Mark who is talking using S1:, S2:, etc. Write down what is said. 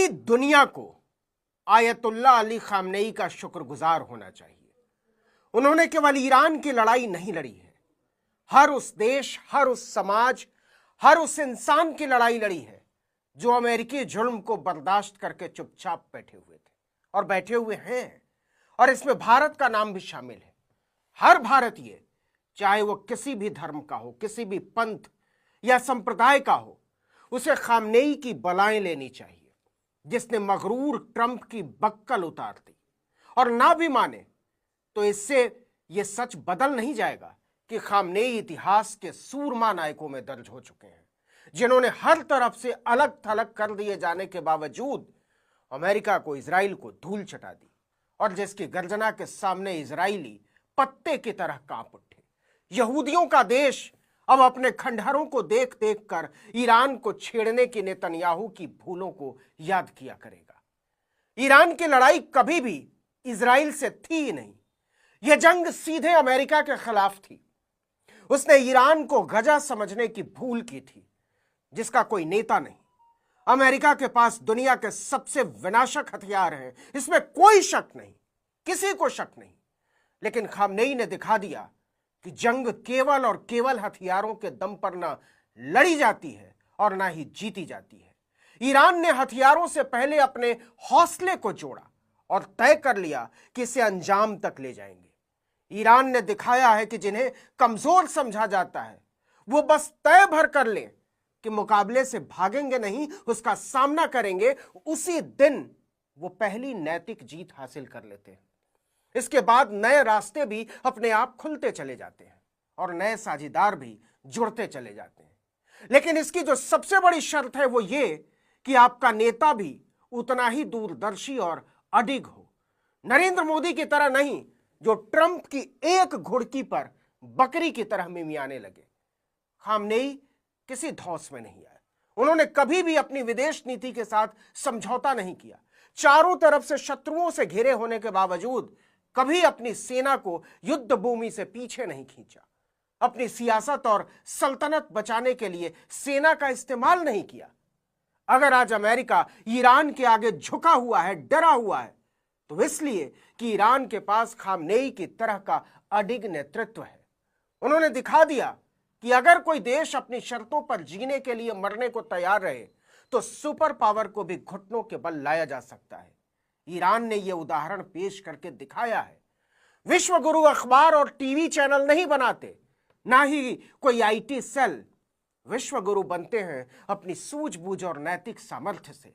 S1: पूरी दुनिया को आयतुल्लाह अली खामनेई का शुक्रगुजार होना चाहिए। उन्होंने केवल ईरान की लड़ाई नहीं लड़ी है, हर उस देश, हर उस समाज, हर उस इंसान की लड़ाई लड़ी है जो अमेरिकी जुल्म को बर्दाश्त करके चुपचाप बैठे हुए थे और बैठे हुए हैं। और इसमें भारत का नाम भी शामिल है। हर भारतीय, चाहे वो किसी भी धर्म का हो, किसी भी पंथ या संप्रदाय का हो, उसे खामनेई की बलाएं लेनी चाहिए जिसने मगरूर ट्रंप की बक्कल उतार दी। और ना भी माने तो इससे यह सच बदल नहीं जाएगा कि खामनेई इतिहास के सूरमा नायकों में दर्ज हो चुके हैं, जिन्होंने हर तरफ से अलग थलग कर दिए जाने के बावजूद अमेरिका को, इजराइल को धूल चटा दी और जिसकी गर्जना के सामने इजराइली पत्ते की तरह कांप उठे। यहूदियों का देश अब अपने खंडहरों को देख देख कर ईरान को छेड़ने की नेतन्याहू की भूलों को याद किया करेगा। ईरान की लड़ाई कभी भी इजराइल से थी ही नहीं, यह जंग सीधे अमेरिका के खिलाफ थी। उसने ईरान को गजा समझने की भूल की थी जिसका कोई नेता नहीं। अमेरिका के पास दुनिया के सबसे विनाशक हथियार हैं, इसमें कोई शक नहीं, किसी को शक नहीं। लेकिन खामनेई ने दिखा दिया कि जंग केवल और केवल हथियारों के दम पर ना लड़ी जाती है और ना ही जीती जाती है। ईरान ने हथियारों से पहले अपने हौसले को जोड़ा और तय कर लिया कि इसे अंजाम तक ले जाएंगे। ईरान ने दिखाया है कि जिन्हें कमजोर समझा जाता है वो बस तय भर कर लें कि मुकाबले से भागेंगे नहीं, उसका सामना करेंगे, उसी दिन वो पहली नैतिक जीत हासिल कर लेते हैं। इसके बाद नए रास्ते भी अपने आप खुलते चले जाते हैं और नए साझीदार भी जुड़ते चले जाते हैं। लेकिन इसकी जो सबसे बड़ी शर्त है वो ये कि आपका नेता भी उतना ही दूरदर्शी और अडिग हो। नरेंद्र मोदी की तरह नहीं जो ट्रंप की एक घुड़की पर बकरी की तरह मिमियाने लगे। खामनेई किसी धौंस में नहीं आए। उन्होंने कभी भी अपनी विदेश नीति के साथ समझौता नहीं किया। चारों तरफ से शत्रुओं से घिरे होने के बावजूद कभी अपनी सेना को युद्ध भूमि से पीछे नहीं खींचा। अपनी सियासत और सल्तनत बचाने के लिए सेना का इस्तेमाल नहीं किया। अगर आज अमेरिका ईरान के आगे झुका हुआ है, डरा हुआ है, तो इसलिए कि ईरान के पास खामनेई की तरह का अडिग नेतृत्व है। उन्होंने दिखा दिया कि अगर कोई देश अपनी शर्तों पर जीने के लिए मरने को तैयार रहे तो सुपर पावर को भी घुटनों के बल लाया जा सकता है। ईरान ने यह उदाहरण पेश करके दिखाया है। विश्व गुरु अखबार और टीवी चैनल नहीं बनाते, ना ही कोई आईटी सेल। विश्व गुरु बनते हैं अपनी सूझबूझ और नैतिक सामर्थ्य से।